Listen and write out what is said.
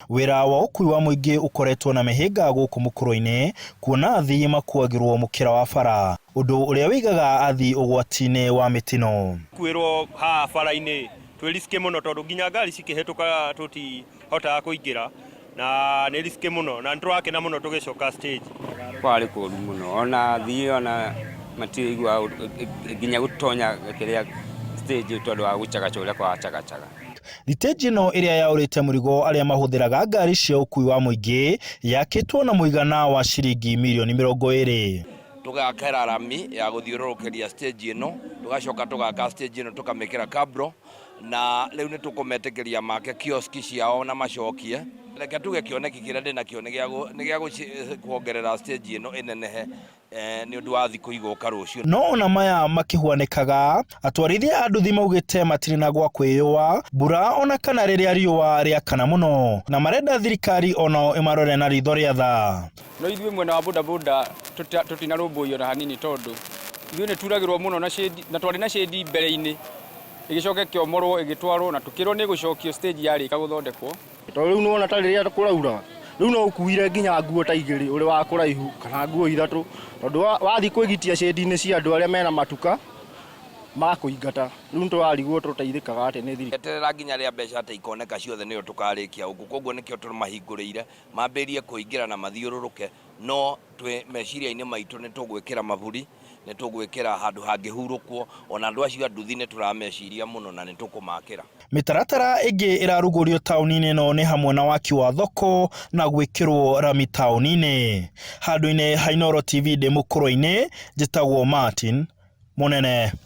Wira wa ukui wa muingi ukoretwo na mihinga guku mukuru-ini kuona athii makuagirwo mukira wa bara, undu uria wigaga athii ugwati-ini wa mitino. Kwirwo ha bara-ini twi riski muno tondu nginya ngari cikihituka tuti hota kuingira na ni riski muno na nturakena muno tugicoka stage. Kwari kuru muno ona athii ona matigwa nginya gutonya kiria stage tondu wa guchagacha uria kwa chagachaga. Thitĩnji ĩno ĩrĩa yaũrĩte mũrigo arĩa mahũthĩraga ngari cia ũkui wa mũingĩ yakĩtwo na mũigana wa ciringi mirioni 20. Tugakera rami ya gũthiũrũrũkĩria stage ĩno, tugacoka tugaka stage ĩno tukamĩkĩra kabro, na rĩu nĩ tũkũmetĩkĩria make kioski ciao na macokie. Reke tuge kĩoneki kĩrĩa ndĩnakĩo nĩ gĩa kuongerera stage ĩno ĩnenehe nĩ ũndũ wa thikũ igoka rũciũ. No ona maya makĩhuanĩkaga, atwarithia a nduthi maugĩte matirĩ na gwa kwĩyũa mbura ona kana rĩrĩa riũa rĩakana mũno, na marenda thirikari onao ĩmarore na ritho rĩa tha. No ithuĩ mwena wa bodaboda tũtinarũmbũiyo na hanini tondu ithuĩ nĩ turagĩrwo mũno na twarĩ na shade mbere-inĩ ĩgĩcoka ĩkĩomorwo ĩgĩtwarwo na tũkĩrwo nĩ gũcokio stage yarĩka gũthondekwo. Tondũ rĩu nĩwona ta rĩrĩa kũraura rĩu no ũkuire nginya nguo ta igĩrĩ ũrĩ wa kũraihu kana nguo ithatũ, tondũ wathiĩ kwĩgitia shade-inĩ cia andũ arĩa mena matuka makũingata. Rĩu nĩtũrarigwo tũteithĩkaga atĩ nĩ thirikari. Eterera nginya rĩa mbeca ta ikoneka ciothe nĩyo tũkarĩkia ũguo, koguo nĩkĩo tũmahingũrĩire mambĩrĩrie kũingĩra na mathiũrũrũke, no twĩ meciria-inĩ maitũ nĩ tũgwĩkĩra maburi, nĩ tũgwĩkĩra handũ hangĩhurũkwo, ona andũ acio a nduthi nĩ tũrameciria mũno na nĩ tũkũmakĩra. Mĩtaratara ĩngĩ ĩrarugũrio taũni-inĩ ĩno nĩ hamwe na waki wa thoko na gwĩkĩrwo rami taũni-inĩ. Handũ-inĩ ha Inooro TV ndĩ mũkũrũ-inĩ njĩtagwo Martin Mũnene.